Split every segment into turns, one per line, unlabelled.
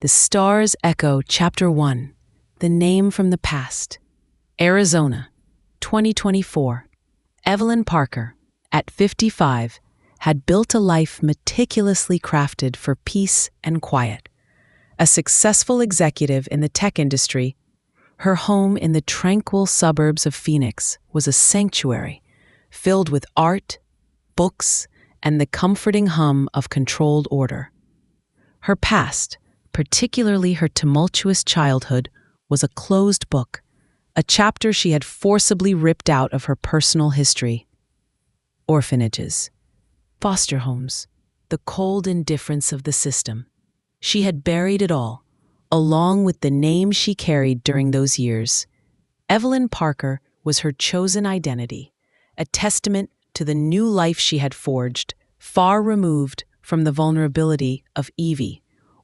The Stars Echo, Chapter 1. The Name from the Past. Arizona, 2024. Evelyn Parker, at 55, had built a life meticulously crafted for peace and quiet. A successful executive in the tech industry, her home in the tranquil suburbs of Phoenix was a sanctuary filled with art, books, and the comforting hum of controlled order. Her past, particularly her tumultuous childhood, was a closed book, a chapter she had forcibly ripped out of her personal history. Orphanages, foster homes, the cold indifference of the system. She had buried it all, along with the name she carried during those years. Evelyn Parker was her chosen identity, a testament to the new life she had forged, far removed from the vulnerability of Evie,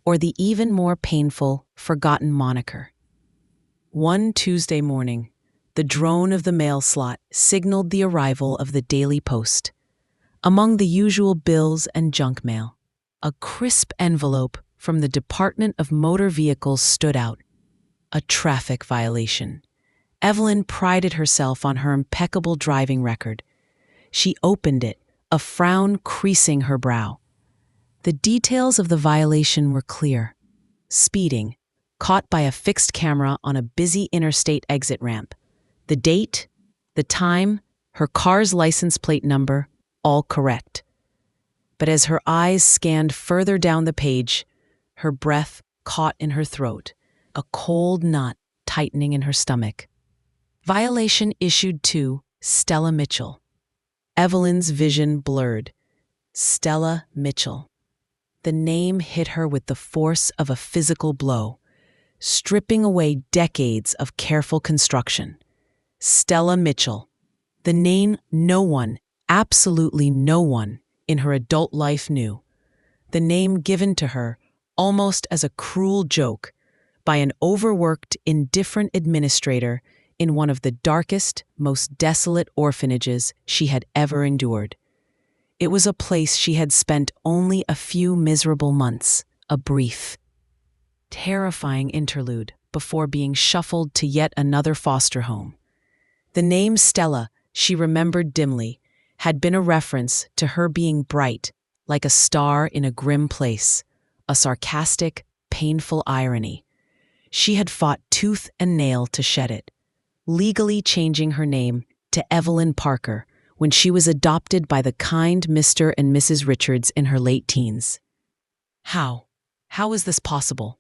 or the even more painful, forgotten moniker. One Tuesday morning, the drone of the mail slot signaled the arrival of the Daily Post. Among the usual bills and junk mail, a crisp envelope from the Department of Motor Vehicles stood out. A traffic violation. Evelyn prided herself on her impeccable driving record. She opened it, a frown creasing her brow. The details of the violation were clear. Speeding, caught by a fixed camera on a busy interstate exit ramp. The date, the time, her car's license plate number, all correct. But as her eyes scanned further down the page, her breath caught in her throat, a cold knot tightening in her stomach. Violation issued to Stella Mitchell. Evelyn's vision blurred. Stella Mitchell. The name hit her with the force of a physical blow, stripping away decades of careful construction. Stella Mitchell. The name no one, absolutely no one, in her adult life knew. The name given to her almost as a cruel joke by an overworked, indifferent administrator in one of the darkest, most desolate orphanages she had ever endured. It was a place she had spent only a few miserable months, a brief, terrifying interlude before being shuffled to yet another foster home. The name Stella, she remembered dimly, had been a reference to her being bright, like a star in a grim place, a sarcastic, painful irony. She had fought tooth and nail to shed it, legally changing her name to Evelyn Parker when she was adopted by the kind Mr. and Mrs. Richards in her late teens. How? How was this possible?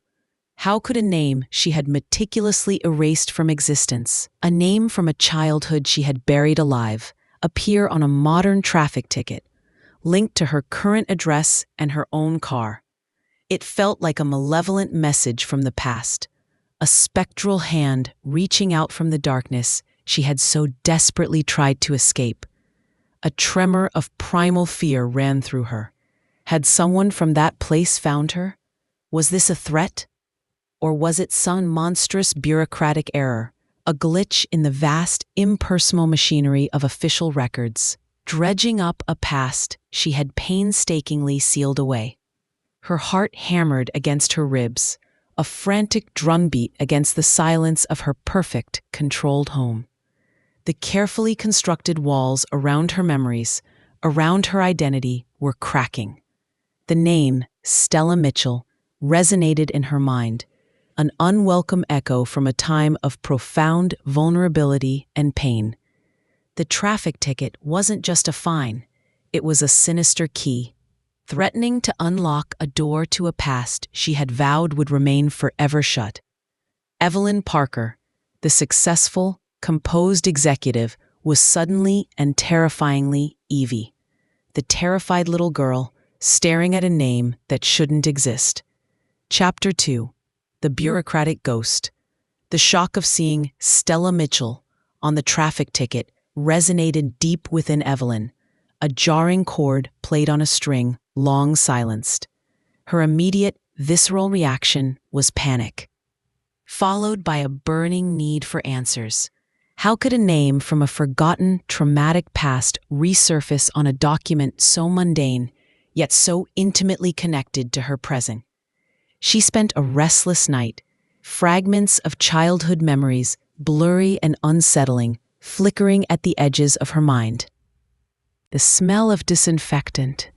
How could a name she had meticulously erased from existence, a name from a childhood she had buried alive, appear on a modern traffic ticket, linked to her current address and her own car? It felt like a malevolent message from the past, a spectral hand reaching out from the darkness she had so desperately tried to escape. A tremor of primal fear ran through her. Had someone from that place found her? Was this a threat? Or was it some monstrous bureaucratic error, a glitch in the vast, impersonal machinery of official records, dredging up a past she had painstakingly sealed away? Her heart hammered against her ribs, a frantic drumbeat against the silence of her perfect, controlled home. The carefully constructed walls around her memories, around her identity, were cracking. The name, Stella Mitchell, resonated in her mind, an unwelcome echo from a time of profound vulnerability and pain. The traffic ticket wasn't just a fine, it was a sinister key, threatening to unlock a door to a past she had vowed would remain forever shut. Evelyn Parker, the successful, composed executive, was suddenly and terrifyingly Evie, the terrified little girl staring at a name that shouldn't exist. Chapter 2. The Bureaucratic Ghost. The shock of seeing Stella Mitchell on the traffic ticket resonated deep within Evelyn, a jarring chord played on a string, long silenced. Her immediate, visceral reaction was panic, followed by a burning need for answers. How could a name from a forgotten, traumatic past resurface on a document so mundane, yet so intimately connected to her present? She spent a restless night, fragments of childhood memories, blurry and unsettling, flickering at the edges of her mind. The smell of disinfectant,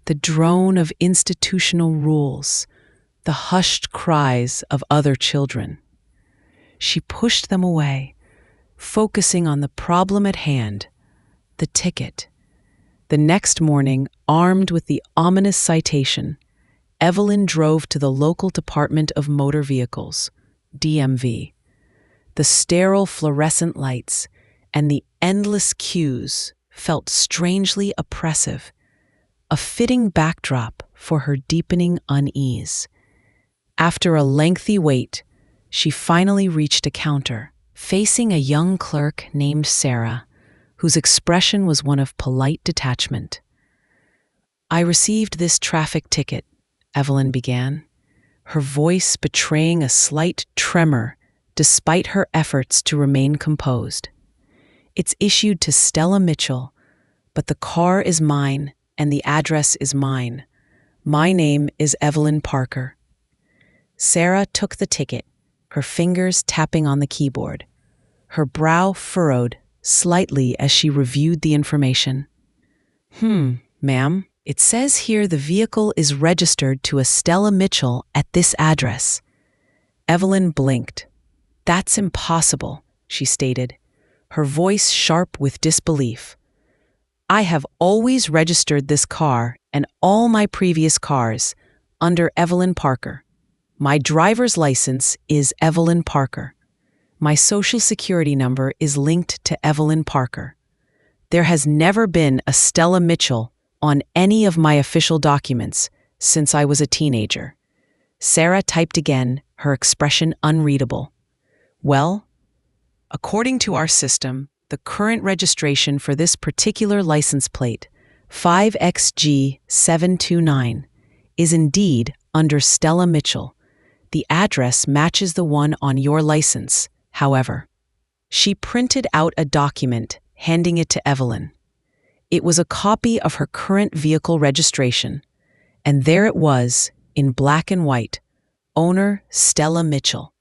the drone of institutional rules, the hushed cries of other children. She pushed them away, focusing on the problem at hand, the ticket. The next morning, armed with the ominous citation, Evelyn drove to the local Department of Motor Vehicles, DMV. The sterile fluorescent lights and the endless queues felt strangely oppressive, a fitting backdrop for her deepening unease. After a lengthy wait, she finally reached a counter, facing a young clerk named Sarah, whose expression was one of polite detachment. "I received this traffic ticket," Evelyn began, her voice betraying a slight tremor despite her efforts to remain composed. "It's issued to Stella Mitchell, but the car is mine and the address is mine. My name is Evelyn Parker." Sarah took the ticket, her fingers tapping on the keyboard. Her brow furrowed slightly as she reviewed the information. Ma'am, it says here the vehicle is registered to a Stella Mitchell at this address." Evelyn blinked. "That's impossible," she stated, her voice sharp with disbelief. "I have always registered this car and all my previous cars under Evelyn Parker. My driver's license is Evelyn Parker. My social security number is linked to Evelyn Parker. There has never been a Stella Mitchell on any of my official documents since I was a teenager." Sarah typed again, her expression unreadable. "Well, according to our system, the current registration for this particular license plate, 5XG729, is indeed under Stella Mitchell. The address matches the one on your license, however." She printed out a document, handing it to Evelyn. It was a copy of her current vehicle registration, and there it was, in black and white, owner Stella Mitchell.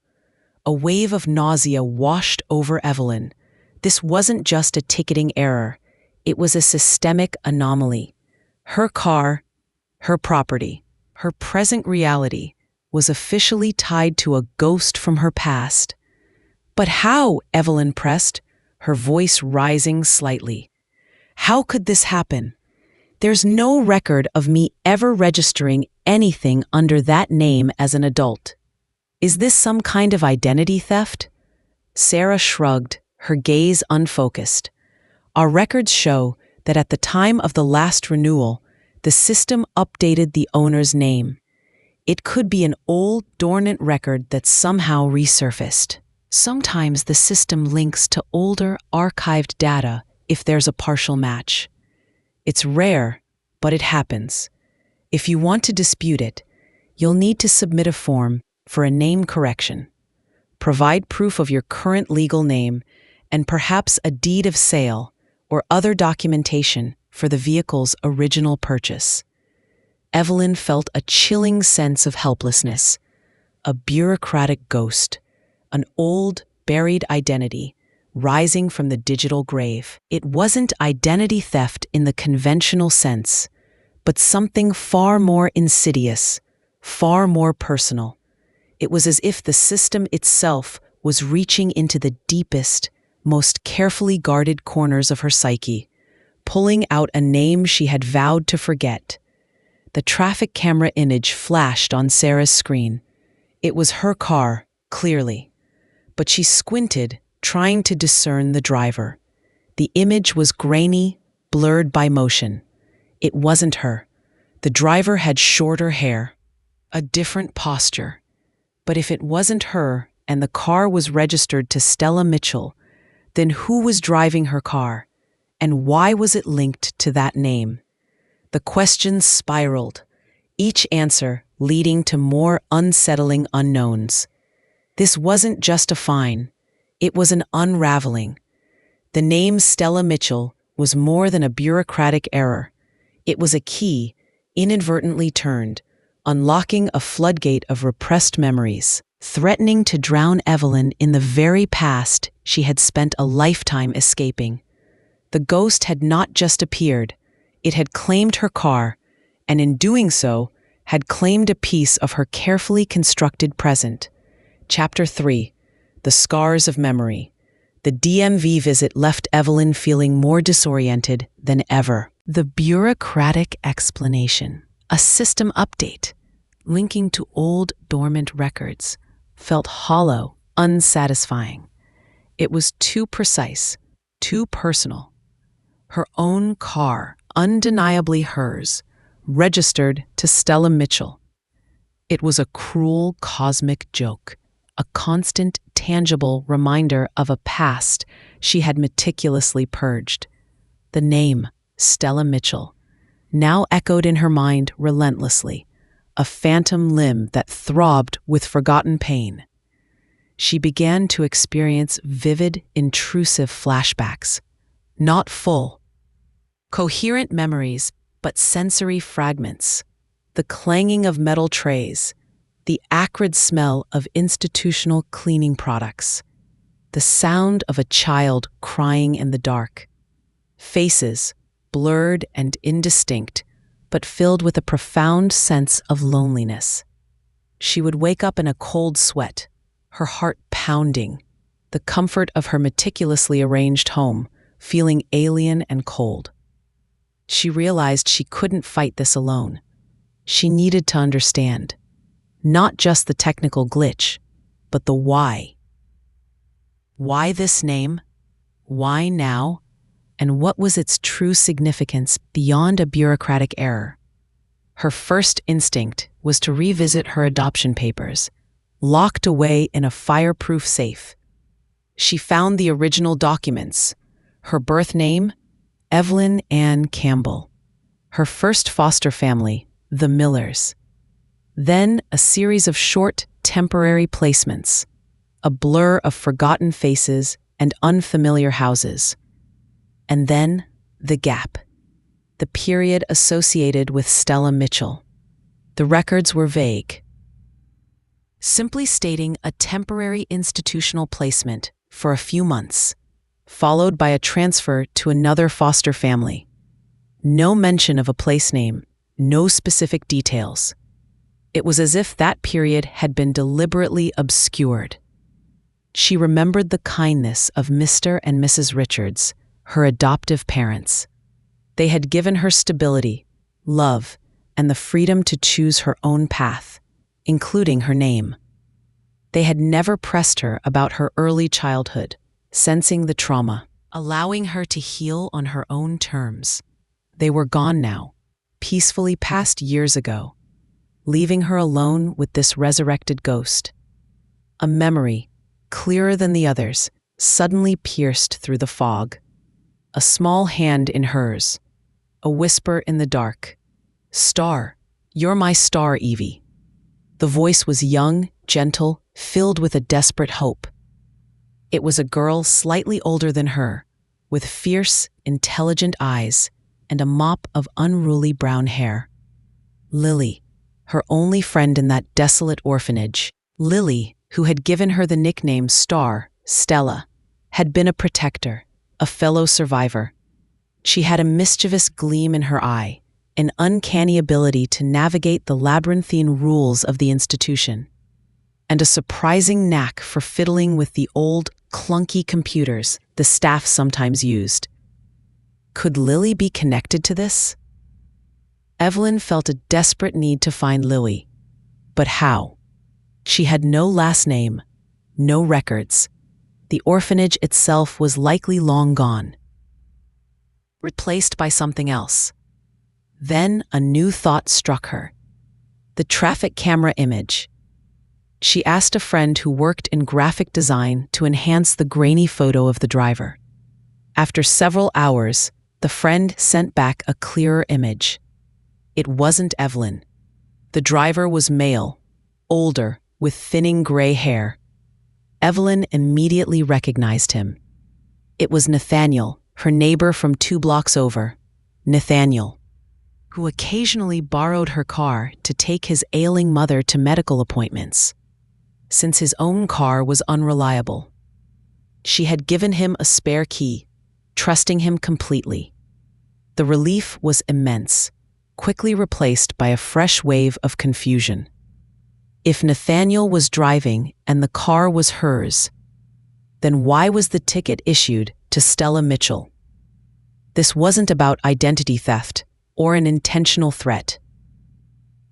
A wave of nausea washed over Evelyn. This wasn't just a ticketing error, it was a systemic anomaly. Her car, her property, her present reality was officially tied to a ghost from her past. "But how?" Evelyn pressed, her voice rising slightly. "How could this happen? There's no record of me ever registering anything under that name as an adult. Is this some kind of identity theft?" Sarah shrugged, her gaze unfocused. "Our records show that at the time of the last renewal, the system updated the owner's name. It could be an old, dormant record that somehow resurfaced. Sometimes the system links to older, archived data if there's a partial match. It's rare, but it happens. If you want to dispute it, you'll need to submit a form for a name correction. Provide proof of your current legal name and perhaps a deed of sale or other documentation for the vehicle's original purchase." Evelyn felt a chilling sense of helplessness, a bureaucratic ghost, an old, buried identity rising from the digital grave. It wasn't identity theft in the conventional sense, but something far more insidious, far more personal. It was as if the system itself was reaching into the deepest, most carefully guarded corners of her psyche, pulling out a name she had vowed to forget. The traffic camera image flashed on Sarah's screen. It was her car, clearly. But she squinted, trying to discern the driver. The image was grainy, blurred by motion. It wasn't her. The driver had shorter hair, a different posture. But if it wasn't her and the car was registered to Stella Mitchell, then who was driving her car? And why was it linked to that name? The questions spiraled, each answer leading to more unsettling unknowns. This wasn't just a fine, it was an unraveling. The name Stella Mitchell was more than a bureaucratic error. It was a key, inadvertently turned, unlocking a floodgate of repressed memories, threatening to drown Evelyn in the very past she had spent a lifetime escaping. The ghost had not just appeared, it had claimed her car, and in doing so, had claimed a piece of her carefully constructed present. Chapter 3: The Scars of Memory. The DMV visit left Evelyn feeling more disoriented than ever. The bureaucratic explanation, a system update, linking to old dormant records, felt hollow, unsatisfying. It was too precise, too personal. Her own car, undeniably hers, registered to Stella Mitchell. It was a cruel cosmic joke, a constant, tangible reminder of a past she had meticulously purged. The name, Stella Mitchell, now echoed in her mind relentlessly, a phantom limb that throbbed with forgotten pain. She began to experience vivid, intrusive flashbacks, not full, coherent memories, but sensory fragments, the clanging of metal trays, the acrid smell of institutional cleaning products, the sound of a child crying in the dark, faces, blurred and indistinct, but filled with a profound sense of loneliness. She would wake up in a cold sweat, her heart pounding, the comfort of her meticulously arranged home, feeling alien and cold. She realized she couldn't fight this alone. She needed to understand, not just the technical glitch, but the why. Why this name? Why now? And what was its true significance beyond a bureaucratic error? Her first instinct was to revisit her adoption papers, locked away in a fireproof safe. She found the original documents, her birth name, Evelyn Ann Campbell, her first foster family, the Millers. Then a series of short, temporary placements, a blur of forgotten faces and unfamiliar houses. And then the gap, the period associated with Stella Mitchell. The records were vague, simply stating a temporary institutional placement for a few months, followed by a transfer to another foster family. No mention of a place name, no specific details. It was as if that period had been deliberately obscured. She remembered the kindness of Mr. and Mrs. Richards, her adoptive parents. They had given her stability, love, and the freedom to choose her own path, including her name. They had never pressed her about her early childhood, sensing the trauma, allowing her to heal on her own terms. They were gone now, peacefully passed years ago, leaving her alone with this resurrected ghost. A memory, clearer than the others, suddenly pierced through the fog. A small hand in hers, a whisper in the dark. "Star, you're my star, Evie." The voice was young, gentle, filled with a desperate hope. It was a girl slightly older than her, with fierce, intelligent eyes and a mop of unruly brown hair. Lily, her only friend in that desolate orphanage. Lily, who had given her the nickname Star, Stella, had been a protector, a fellow survivor. She had a mischievous gleam in her eye, an uncanny ability to navigate the labyrinthine rules of the institution, and a surprising knack for fiddling with the old, clunky computers the staff sometimes used. Could Lily be connected to this? Evelyn felt a desperate need to find Lily. But how? She had no last name, no records. The orphanage itself was likely long gone, replaced by something else. Then a new thought struck her. The traffic camera image. She asked a friend who worked in graphic design to enhance the grainy photo of the driver. After several hours, the friend sent back a clearer image. It wasn't Evelyn. The driver was male, older, with thinning gray hair. Evelyn immediately recognized him. It was Nathaniel, her neighbor from 2 blocks over. Nathaniel, who occasionally borrowed her car to take his ailing mother to medical appointments, since his own car was unreliable. She had given him a spare key, trusting him completely. The relief was immense, quickly replaced by a fresh wave of confusion. If Nathaniel was driving and the car was hers, then why was the ticket issued to Stella Mitchell? This wasn't about identity theft or an intentional threat.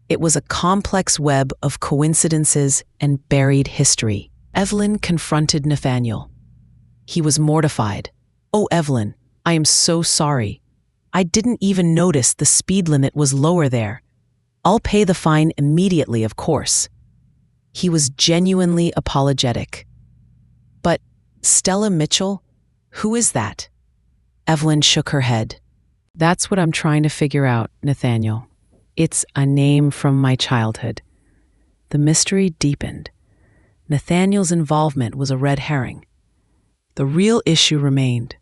It was a complex web of coincidences and buried history. Evelyn confronted Nathaniel. He was mortified. "Oh, Evelyn, I am so sorry. I didn't even notice the speed limit was lower there. I'll pay the fine immediately, of course." He was genuinely apologetic. "But Stella Mitchell? Who is that?" Evelyn shook her head. "That's what I'm trying to figure out, Nathaniel. It's a name from my childhood." The mystery deepened. Nathaniel's involvement was a red herring. The real issue remained.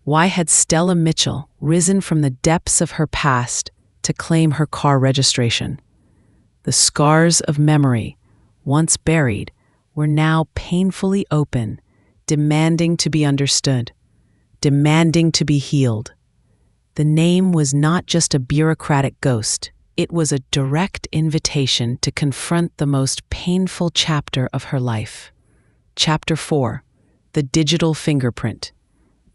Why had Stella Mitchell risen from the depths of her past to claim her car registration? The scars of memory, once buried, were now painfully open, demanding to be understood, demanding to be healed. The name was not just a bureaucratic ghost. It was a direct invitation to confront the most painful chapter of her life. Chapter 4. The digital fingerprint.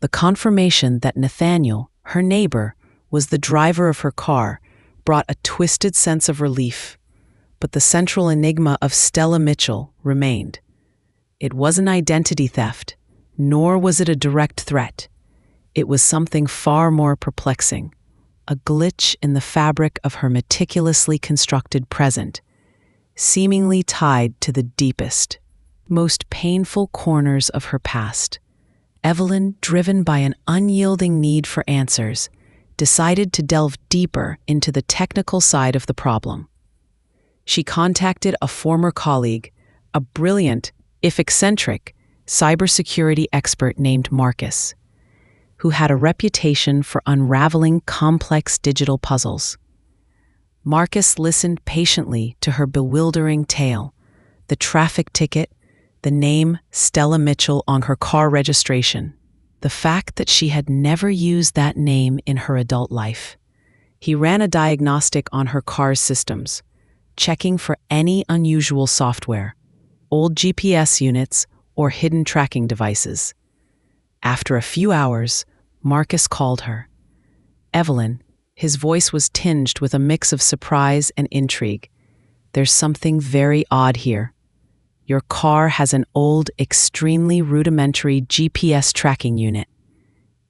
The confirmation that Nathaniel, her neighbor, was the driver of her car brought a twisted sense of relief. But the central enigma of Stella Mitchell remained. It wasn't identity theft, nor was it a direct threat. It was something far more perplexing, a glitch in the fabric of her meticulously constructed present, seemingly tied to the deepest, most painful corners of her past. Evelyn, driven by an unyielding need for answers, decided to delve deeper into the technical side of the problem. She contacted a former colleague, a brilliant, if eccentric, cybersecurity expert named Marcus, who had a reputation for unraveling complex digital puzzles. Marcus listened patiently to her bewildering tale, the traffic ticket, the name Stella Mitchell on her car registration, the fact that she had never used that name in her adult life. He ran a diagnostic on her car's systems, checking for any unusual software, old GPS units, or hidden tracking devices. After a few hours, Marcus called her. "Evelyn," his voice was tinged with a mix of surprise and intrigue. "There's something very odd here. Your car has an old, extremely rudimentary GPS tracking unit.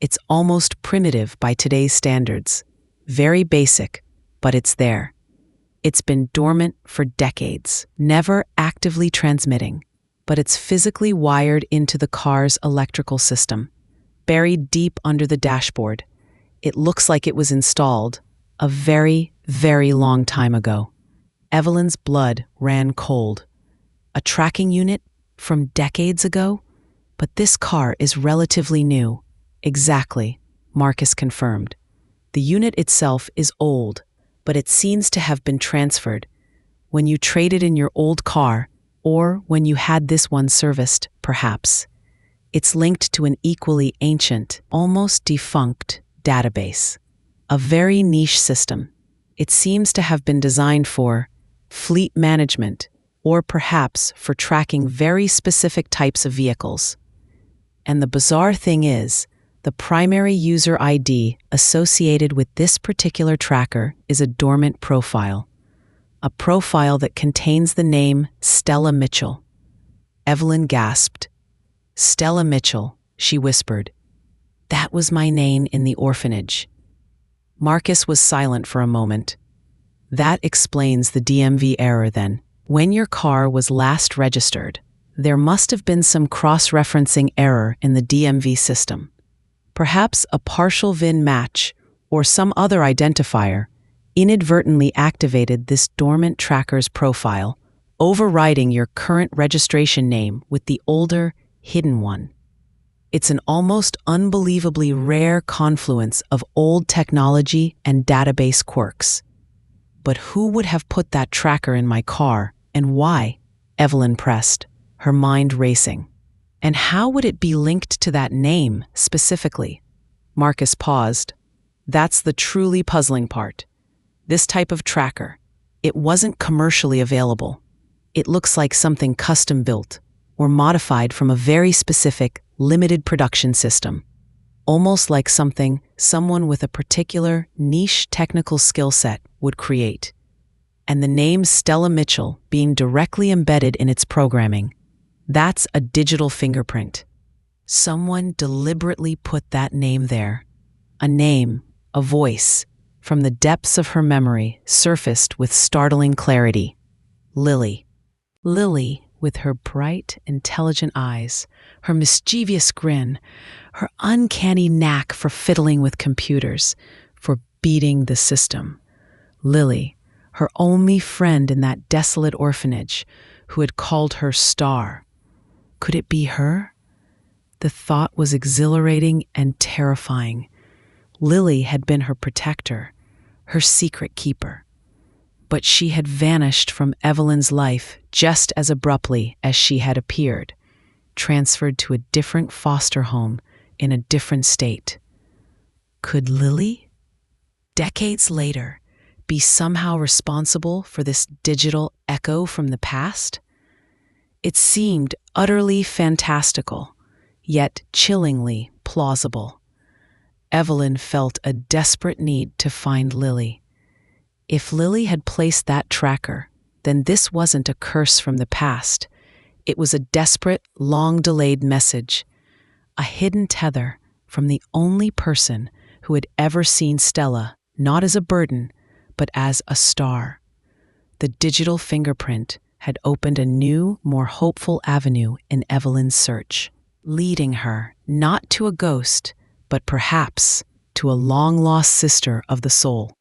It's almost primitive by today's standards. Very basic, but it's there. It's been dormant for decades, never actively transmitting, but it's physically wired into the car's electrical system, buried deep under the dashboard. It looks like it was installed a very, very long time ago." Evelyn's blood ran cold. A tracking unit from decades ago? But this car is relatively new. Exactly, Marcus confirmed. The unit itself is old, but it seems to have been transferred. When you traded in your old car, or when you had this one serviced, perhaps. It's linked to an equally ancient, almost defunct database. A very niche system. It seems to have been designed for fleet management, or perhaps for tracking very specific types of vehicles. And the bizarre thing is, the primary user ID associated with this particular tracker is a dormant profile. A profile that contains the name Stella Mitchell. Evelyn gasped. "Stella Mitchell," she whispered. "That was my name in the orphanage." Marcus was silent for a moment. "That explains the DMV error then. When your car was last registered, there must have been some cross-referencing error in the DMV system. Perhaps a partial VIN match or some other identifier inadvertently activated this dormant tracker's profile, overriding your current registration name with the older, hidden one." It's an almost unbelievably rare confluence of old technology and database quirks. But who would have put that tracker in my car, and why? Evelyn pressed, her mind racing. And how would it be linked to that name, specifically? Marcus paused. That's the truly puzzling part. This type of tracker, it wasn't commercially available. It looks like something custom-built or modified from a very specific, limited production system. Almost like something someone with a particular niche technical skill set would create. And the name Stella Mitchell being directly embedded in its programming, that's a digital fingerprint. Someone deliberately put that name there. A name, a voice, from the depths of her memory surfaced with startling clarity. Lily. Lily, with her bright, intelligent eyes, her mischievous grin, her uncanny knack for fiddling with computers, for beating the system. Lily, her only friend in that desolate orphanage, who had called her Star. Could it be her? The thought was exhilarating and terrifying. Lily had been her protector, her secret keeper. But she had vanished from Evelyn's life just as abruptly as she had appeared, transferred to a different foster home in a different state. Could Lily, decades later, be somehow responsible for this digital echo from the past? It seemed utterly fantastical, yet chillingly plausible. Evelyn felt a desperate need to find Lily. If Lily had placed that tracker, then this wasn't a curse from the past. It was a desperate, long-delayed message, a hidden tether from the only person who had ever seen Stella not as a burden, but as a star. The digital fingerprint had opened a new, more hopeful avenue in Evelyn's search, leading her not to a ghost, but perhaps to a long-lost sister of the soul.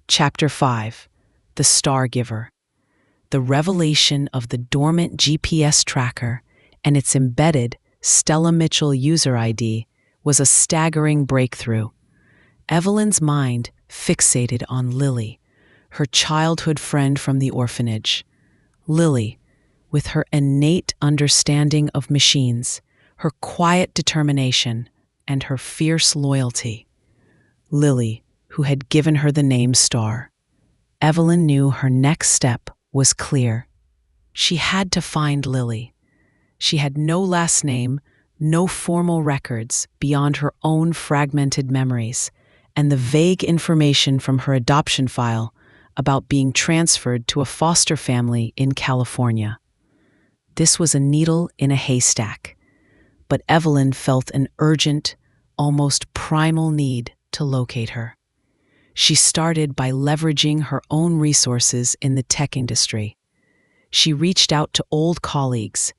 Chapter 5. The Star Giver. The revelation of the dormant GPS tracker and its embedded Stella Mitchell user ID was a staggering breakthrough. Evelyn's mind fixated on Lily, her childhood friend from the orphanage. Lily, with her innate understanding of machines, her quiet determination, and her fierce loyalty. Lily, who had given her the name Star. Evelyn knew her next step was clear. She had to find Lily. She had no last name, no formal records beyond her own fragmented memories, and the vague information from her adoption file about being transferred to a foster family in California. This was a needle in a haystack, but Evelyn felt an urgent, almost primal need to locate her. She started by leveraging her own resources in the tech industry. She reached out to old colleagues,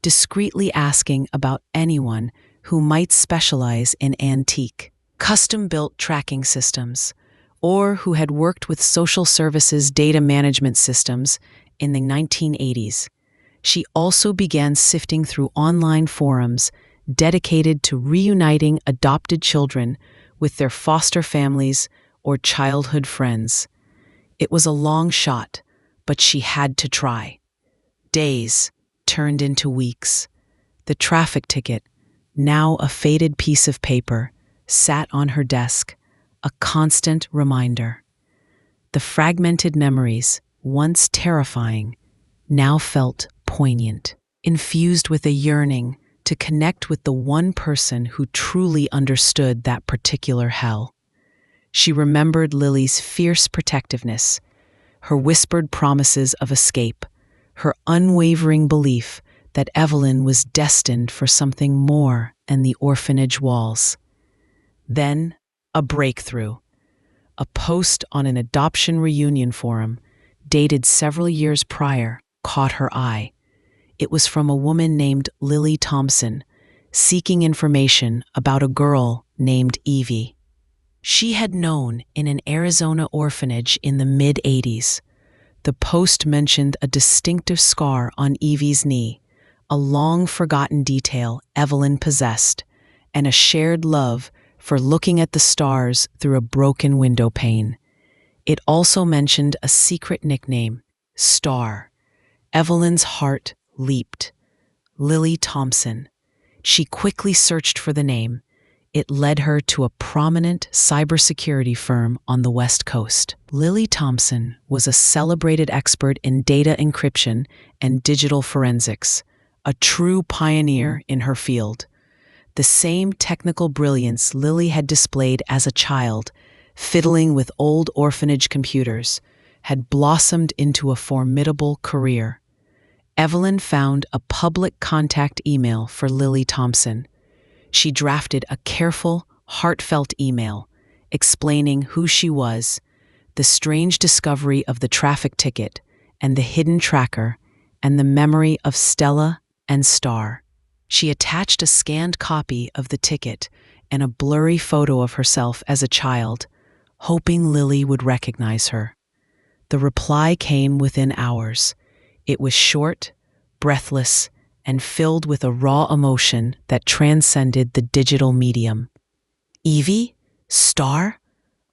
discreetly asking about anyone who might specialize in antique, custom-built tracking systems, or who had worked with social services data management systems in the 1980s. She also began sifting through online forums dedicated to reuniting adopted children with their foster families or childhood friends. It was a long shot, but she had to try. Days turned into weeks. The traffic ticket, now a faded piece of paper, sat on her desk, a constant reminder. The fragmented memories, once terrifying, now felt poignant, infused with a yearning to connect with the one person who truly understood that particular hell. She remembered Lily's fierce protectiveness, her whispered promises of escape, her unwavering belief that Evelyn was destined for something more than the orphanage walls. Then, a breakthrough. A post on an adoption reunion forum, dated several years prior, caught her eye. It was from a woman named Lily Thompson, seeking information about a girl named Evie. She had known in an Arizona orphanage in the mid-'80s. The post mentioned a distinctive scar on Evie's knee, a long-forgotten detail Evelyn possessed, and a shared love for looking at the stars through a broken window pane. It also mentioned a secret nickname, Star. Evelyn's heart leaped. Lily Thompson. She quickly searched for the name. It led her to a prominent cybersecurity firm on the West Coast. Lily Thompson was a celebrated expert in data encryption and digital forensics, a true pioneer in her field. The same technical brilliance Lily had displayed as a child, fiddling with old orphanage computers, had blossomed into a formidable career. Evelyn found a public contact email for Lily Thompson. She drafted a careful, heartfelt email explaining who she was, the strange discovery of the traffic ticket and the hidden tracker, and the memory of Stella and Star. She attached a scanned copy of the ticket and a blurry photo of herself as a child, hoping Lily would recognize her. The reply came within hours. It was short, breathless, and filled with a raw emotion that transcended the digital medium. Evie? Star?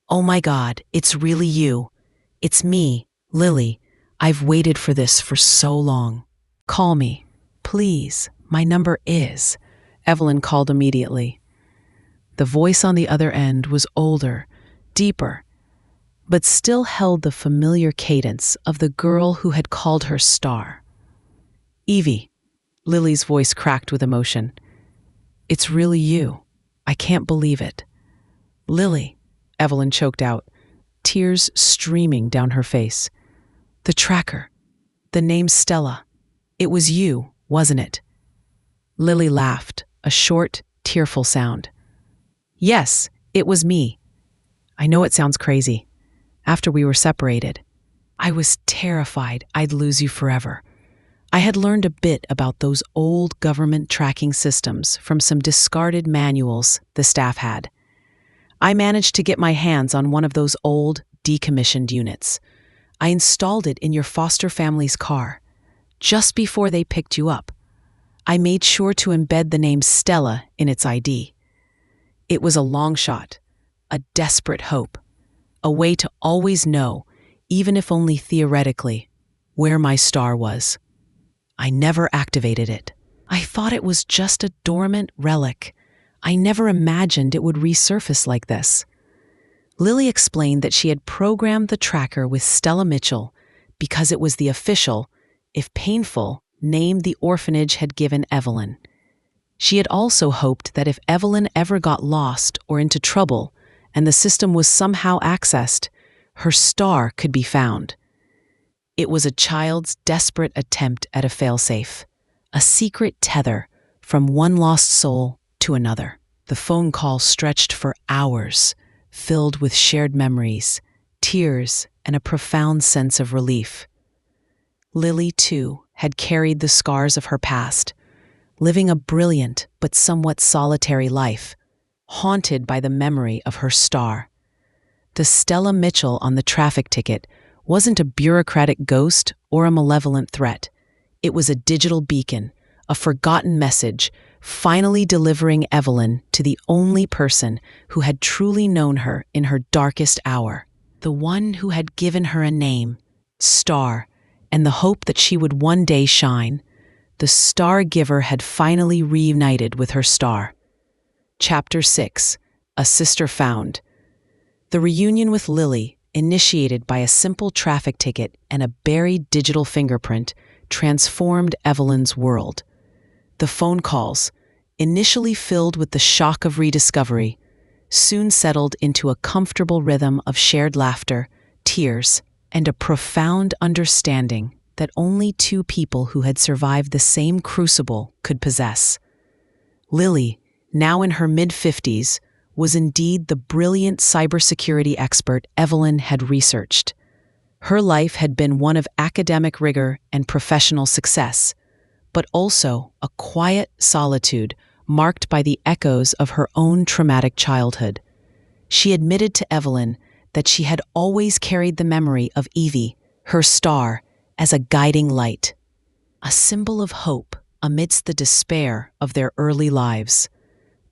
Oh my God, it's really you. It's me, Lily. I've waited for this for so long. Call me, please. My number is. Evelyn called immediately. The voice on the other end was older, deeper, but still held the familiar cadence of the girl who had called her Star. Evie, Lily's voice cracked with emotion. It's really you. I can't believe it. Lily, Evelyn choked out, tears streaming down her face. The tracker. The name Stella. It was you, wasn't it? Lily laughed, a short, tearful sound. Yes, it was me. I know it sounds crazy. After we were separated, I was terrified I'd lose you forever. I had learned a bit about those old government tracking systems from some discarded manuals the staff had. I managed to get my hands on one of those old, decommissioned units. I installed it in your foster family's car, just before they picked you up. I made sure to embed the name Stella in its ID. It was a long shot, a desperate hope, a way to always know, even if only theoretically, where my star was. I never activated it. I thought it was just a dormant relic. I never imagined it would resurface like this. Lily explained that she had programmed the tracker with Stella Mitchell because it was the official, if painful, name the orphanage had given Evelyn. She had also hoped that if Evelyn ever got lost or into trouble and the system was somehow accessed, her star could be found. It was a child's desperate attempt at a failsafe, a secret tether from one lost soul to another. The phone call stretched for hours, filled with shared memories, tears, and a profound sense of relief. Lily, too, had carried the scars of her past, living a brilliant but somewhat solitary life, haunted by the memory of her star. The Stella Mitchell on the traffic ticket wasn't a bureaucratic ghost or a malevolent threat. It was a digital beacon, a forgotten message, finally delivering Evelyn to the only person who had truly known her in her darkest hour, the one who had given her a name, Star, and the hope that she would one day shine. The star giver had finally reunited with her star. Chapter 6. A Sister Found. The reunion with Lily, initiated by a simple traffic ticket and a buried digital fingerprint, transformed Evelyn's world. The phone calls, initially filled with the shock of rediscovery, soon settled into a comfortable rhythm of shared laughter, tears, and a profound understanding that only two people who had survived the same crucible could possess. Lily, now in her mid-50s, was indeed the brilliant cybersecurity expert Evelyn had researched. Her life had been one of academic rigor and professional success, but also a quiet solitude marked by the echoes of her own traumatic childhood. She admitted to Evelyn that she had always carried the memory of Evie, her star, as a guiding light, a symbol of hope amidst the despair of their early lives.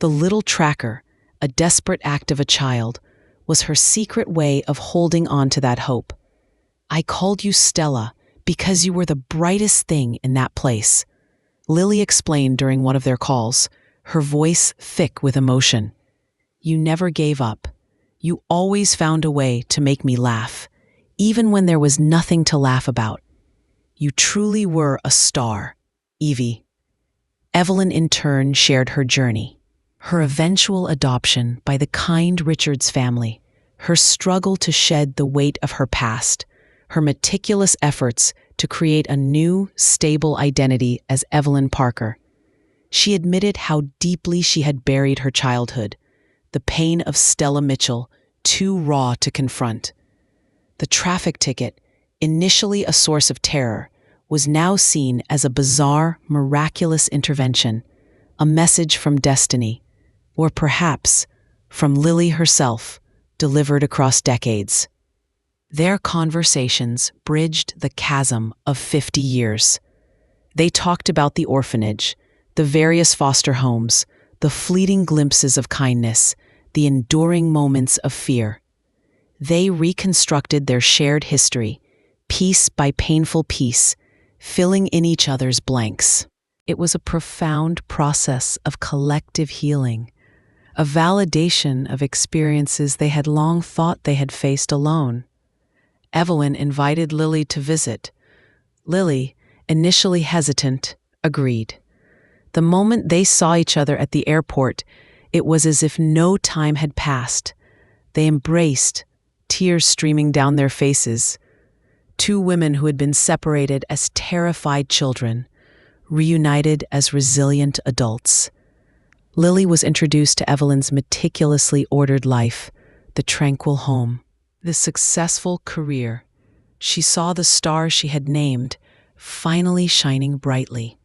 The little tracker, a desperate act of a child, was her secret way of holding on to that hope. "I called you Stella because you were the brightest thing in that place," Lily explained during one of their calls, her voice thick with emotion. "You never gave up. You always found a way to make me laugh, even when there was nothing to laugh about. You truly were a star, Evie." Evelyn in turn shared her journey. Her eventual adoption by the kind Richards family, her struggle to shed the weight of her past, her meticulous efforts to create a new, stable identity as Evelyn Parker. She admitted how deeply she had buried her childhood, the pain of Stella Mitchell, too raw to confront. The traffic ticket, initially a source of terror, was now seen as a bizarre, miraculous intervention, a message from destiny, or perhaps from Lily herself, delivered across decades. Their conversations bridged the chasm of 50 years. They talked about the orphanage, the various foster homes, the fleeting glimpses of kindness, the enduring moments of fear. They reconstructed their shared history, piece by painful piece, filling in each other's blanks. It was a profound process of collective healing, a validation of experiences they had long thought they had faced alone. Evelyn invited Lily to visit. Lily, initially hesitant, agreed. The moment they saw each other at the airport, it was as if no time had passed. They embraced, tears streaming down their faces. Two women who had been separated as terrified children, reunited as resilient adults. Lily was introduced to Evelyn's meticulously ordered life, the tranquil home, the successful career. She saw the star she had named finally shining brightly.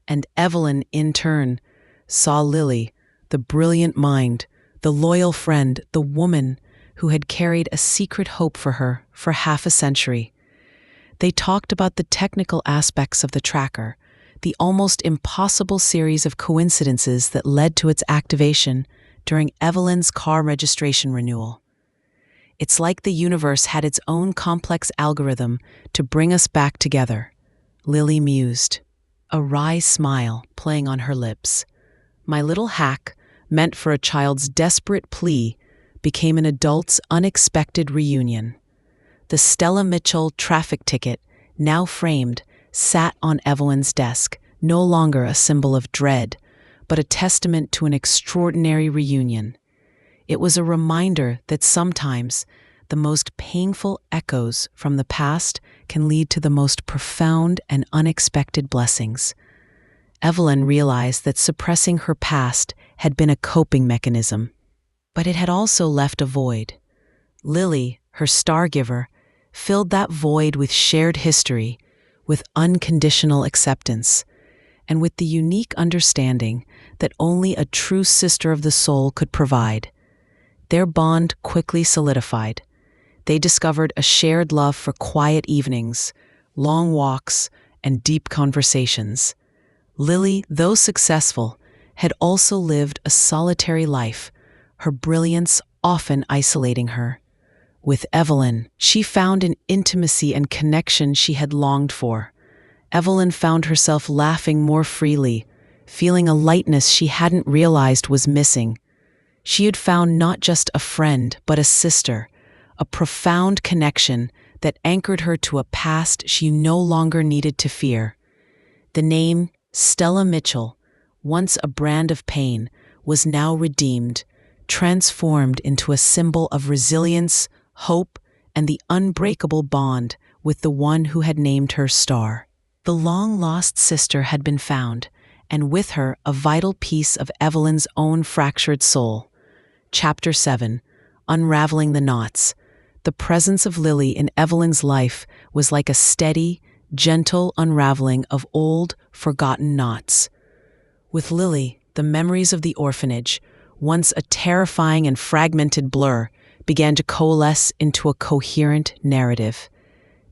And Evelyn, in turn, saw Lily, the brilliant mind, the loyal friend, the woman who had carried a secret hope for her for half a century. They talked about the technical aspects of the tracker, the almost impossible series of coincidences that led to its activation during Evelyn's car registration renewal. "It's like the universe had its own complex algorithm to bring us back together," Lily mused, a wry smile playing on her lips. "My little hack, meant for a child's desperate plea, became an adult's unexpected reunion." The Stella Mitchell traffic ticket, now framed, sat on Evelyn's desk, no longer a symbol of dread, but a testament to an extraordinary reunion. It was a reminder that sometimes the most painful echoes from the past can lead to the most profound and unexpected blessings. Evelyn realized that suppressing her past had been a coping mechanism, but it had also left a void. Lily, her star-giver, filled that void with shared history, with unconditional acceptance, and with the unique understanding that only a true sister of the soul could provide. Their bond quickly solidified. They discovered a shared love for quiet evenings, long walks, and deep conversations. Lily, though successful, had also lived a solitary life, her brilliance often isolating her. With Evelyn, she found an intimacy and connection she had longed for. Evelyn found herself laughing more freely, feeling a lightness she hadn't realized was missing. She had found not just a friend, but a sister, a profound connection that anchored her to a past she no longer needed to fear. The name Stella Mitchell, once a brand of pain, was now redeemed, transformed into a symbol of resilience, hope, and the unbreakable bond with the one who had named her star. The long-lost sister had been found, and with her a vital piece of Evelyn's own fractured soul. Chapter 7. Unraveling the Knots. The presence of Lily in Evelyn's life was like a steady, gentle unraveling of old, forgotten knots. With Lily, the memories of the orphanage, once a terrifying and fragmented blur, began to coalesce into a coherent narrative.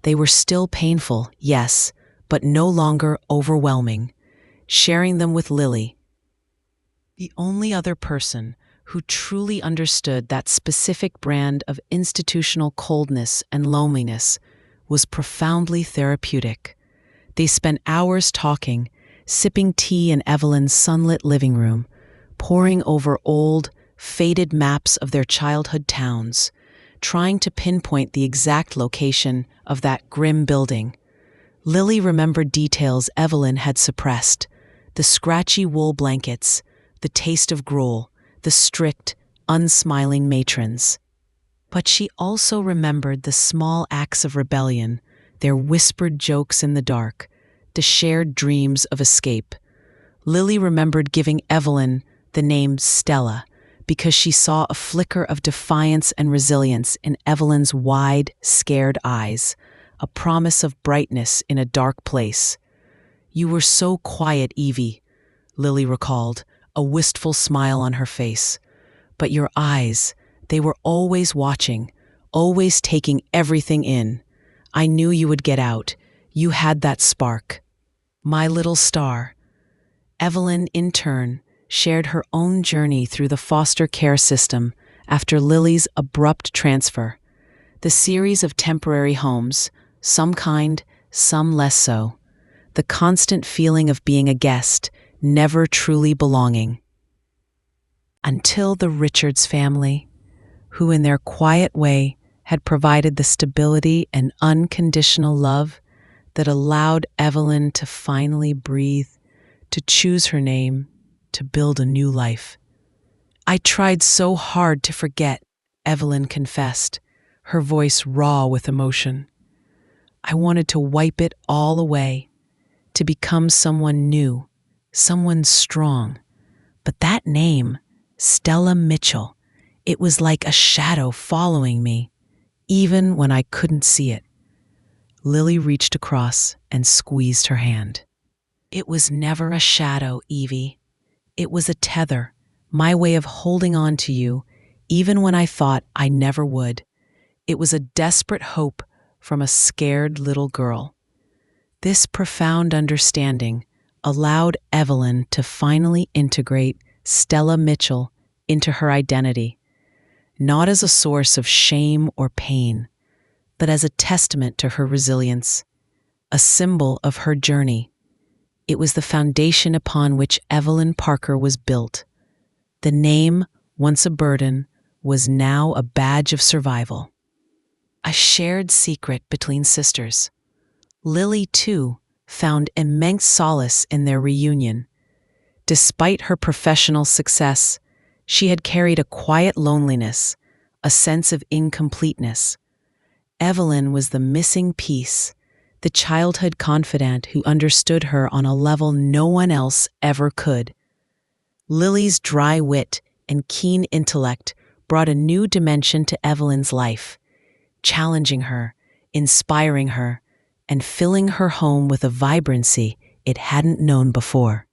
They were still painful, yes, but no longer overwhelming. sharing them with Lily. The only other person who truly understood that specific brand of institutional coldness and loneliness was profoundly therapeutic. They spent hours talking, sipping tea in Evelyn's sunlit living room, poring over old, faded maps of their childhood towns, trying to pinpoint the exact location of that grim building. Lily remembered details Evelyn had suppressed: the scratchy wool blankets, the taste of gruel, the strict, unsmiling matrons. But she also remembered the small acts of rebellion, their whispered jokes in the dark, the shared dreams of escape. Lily remembered giving Evelyn the name Stella because she saw a flicker of defiance and resilience in Evelyn's wide, scared eyes, a promise of brightness in a dark place. "You were so quiet, Evie," Lily recalled, a wistful smile on her face. "But your eyes, they were always watching, always taking everything in. I knew you would get out. You had that spark. My little star." Evelyn, in turn, shared her own journey through the foster care system after Lily's abrupt transfer. The series of temporary homes, some kind, some less so. The constant feeling of being a guest, never truly belonging. Until the Richards family, who in their quiet way had provided the stability and unconditional love that allowed Evelyn to finally breathe, to choose her name, to build a new life. "I tried so hard to forget," Evelyn confessed, her voice raw with emotion. "I wanted to wipe it all away, to become someone new, someone strong. But that name, Stella Mitchell, it was like a shadow following me, even when I couldn't see it." Lily reached across and squeezed her hand. "It was never a shadow, Evie. It was a tether, my way of holding on to you, even when I thought I never would. It was a desperate hope from a scared little girl." This profound understanding allowed Evelyn to finally integrate Stella Mitchell into her identity, not as a source of shame or pain, but as a testament to her resilience, a symbol of her journey. It was the foundation upon which Evelyn Parker was built. The name, once a burden, was now a badge of survival. A shared secret between sisters. Lily, too, found immense solace in their reunion. Despite her professional success, she had carried a quiet loneliness, a sense of incompleteness. Evelyn was the missing piece, the childhood confidant who understood her on a level no one else ever could. Lily's dry wit and keen intellect brought a new dimension to Evelyn's life, challenging her, inspiring her, and filling her home with a vibrancy it hadn't known before.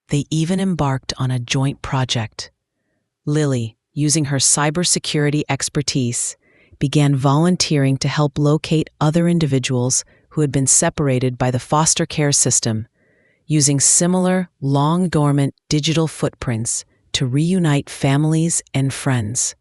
They even embarked on a joint project. Lily, using her cybersecurity expertise, began volunteering to help locate other individuals who had been separated by the foster care system, using similar, long-dormant digital footprints to reunite families and friends.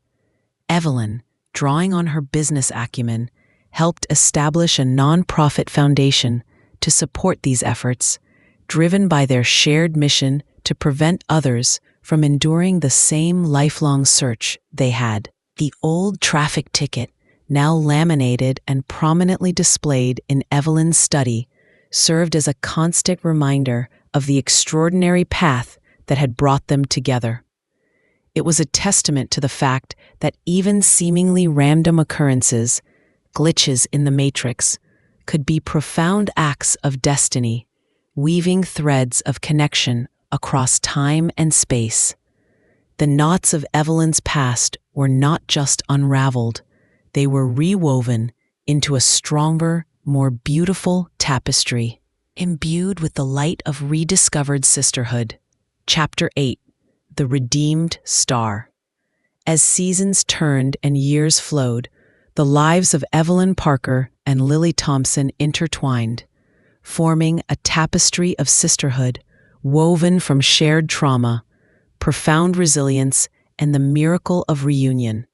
Evelyn, drawing on her business acumen, helped establish a nonprofit foundation to support these efforts, driven by their shared mission to prevent others from enduring the same lifelong search they had. The old traffic ticket, now laminated and prominently displayed in Evelyn's study, served as a constant reminder of the extraordinary path that had brought them together. It was a testament to the fact that even seemingly random occurrences, glitches in the matrix, could be profound acts of destiny, weaving threads of connection across time and space. The knots of Evelyn's past were not just unraveled, they were rewoven into a stronger, more beautiful tapestry, imbued with the light of rediscovered sisterhood. Chapter 8: The Redeemed Star. As seasons turned and years flowed, the lives of Evelyn Parker and Lily Thompson intertwined, forming a tapestry of sisterhood woven from shared trauma, profound resilience, and the miracle of reunion.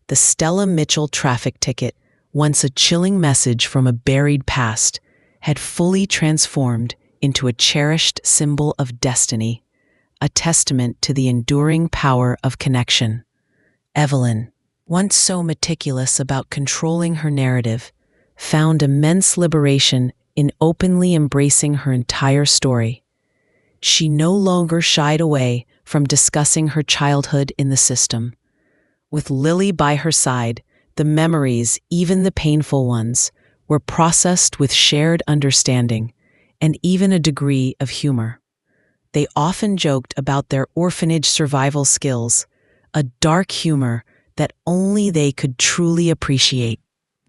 The Stella Mitchell traffic ticket, once a chilling message from a buried past, had fully transformed into a cherished symbol of destiny, a testament to the enduring power of connection. Evelyn, once so meticulous about controlling her narrative, found immense liberation in openly embracing her entire story. She no longer shied away from discussing her childhood in the system. With Lily by her side, the memories, even the painful ones, were processed with shared understanding and even a degree of humor. They often joked about their orphanage survival skills, a dark humor that only they could truly appreciate.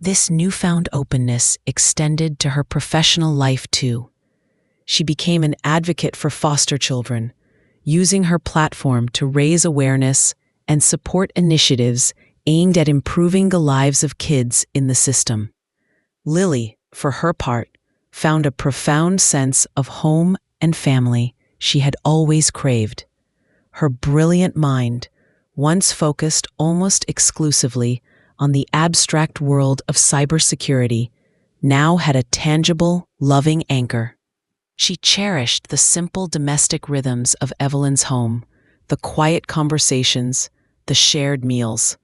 This newfound openness extended to her professional life too. She became an advocate for foster children, using her platform to raise awareness and support initiatives aimed at improving the lives of kids in the system. Lily, for her part, found a profound sense of home and family she had always craved. Her brilliant mind, once focused almost exclusively on the abstract world of cybersecurity, now had a tangible, loving anchor. She cherished the simple domestic rhythms of Evelyn's home, the quiet conversations, the shared meals.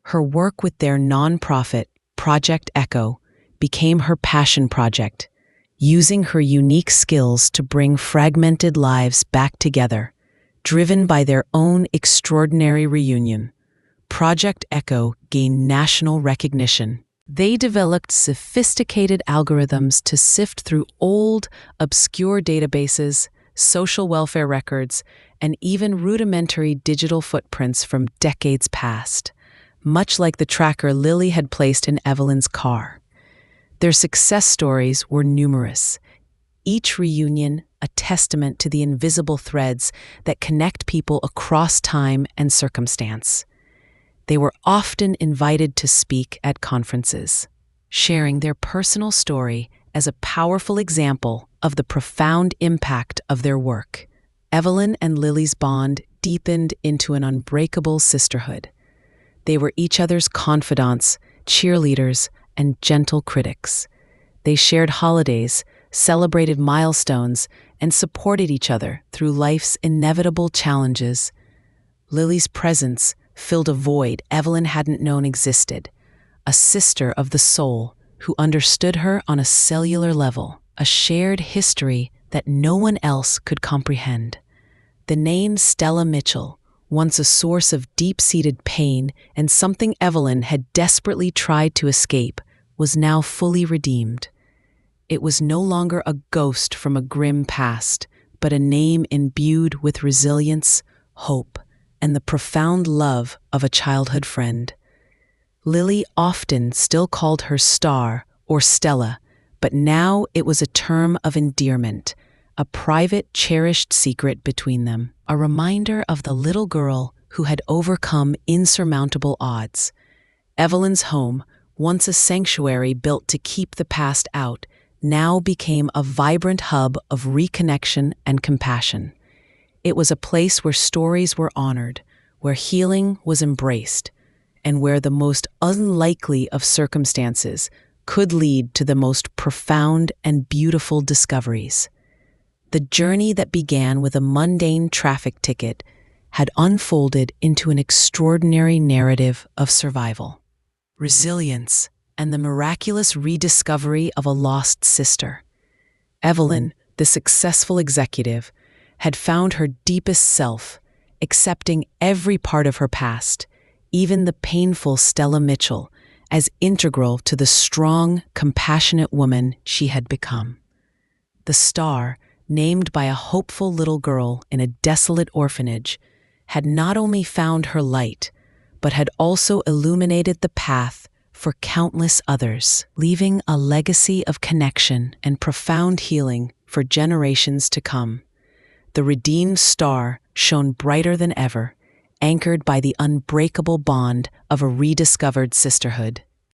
Her work with their nonprofit, Project Echo, became her passion project, using her unique skills to bring fragmented lives back together, driven by their own extraordinary reunion. Project Echo gained national recognition. They developed sophisticated algorithms to sift through old, obscure databases, social welfare records, and even rudimentary digital footprints from decades past, much like the tracker Lily had placed in Evelyn's car. Their success stories were numerous, each reunion a testament to the invisible threads that connect people across time and circumstance. They were often invited to speak at conferences, sharing their personal story as a powerful example of the profound impact of their work. Evelyn and Lily's bond deepened into an unbreakable sisterhood. They were each other's confidants, cheerleaders, and gentle critics. They shared holidays, celebrated milestones, and supported each other through life's inevitable challenges. Lily's presence filled a void Evelyn hadn't known existed, a sister of the soul who understood her on a cellular level, a shared history that no one else could comprehend. The name Stella Mitchell, once a source of deep-seated pain and something Evelyn had desperately tried to escape, was now fully redeemed. It was no longer a ghost from a grim past, but a name imbued with resilience, hope, and the profound love of a childhood friend. Lily often still called her Star or Stella, but now it was a term of endearment, a private, cherished secret between them, a reminder of the little girl who had overcome insurmountable odds. Evelyn's home, once a sanctuary built to keep the past out, now became a vibrant hub of reconnection and compassion. It was a place where stories were honored, where healing was embraced, and where the most unlikely of circumstances could lead to the most profound and beautiful discoveries. The journey that began with a mundane traffic ticket had unfolded into an extraordinary narrative of survival, resilience, and the miraculous rediscovery of a lost sister. Evelyn, the successful executive, had found her deepest self, accepting every part of her past, even the painful Stella Mitchell, as integral to the strong, compassionate woman she had become. The Star, named by a hopeful little girl in a desolate orphanage, had not only found her light, but had also illuminated the path for countless others, leaving a legacy of connection and profound healing for generations to come. The redeemed star shone brighter than ever, anchored by the unbreakable bond of a rediscovered sisterhood.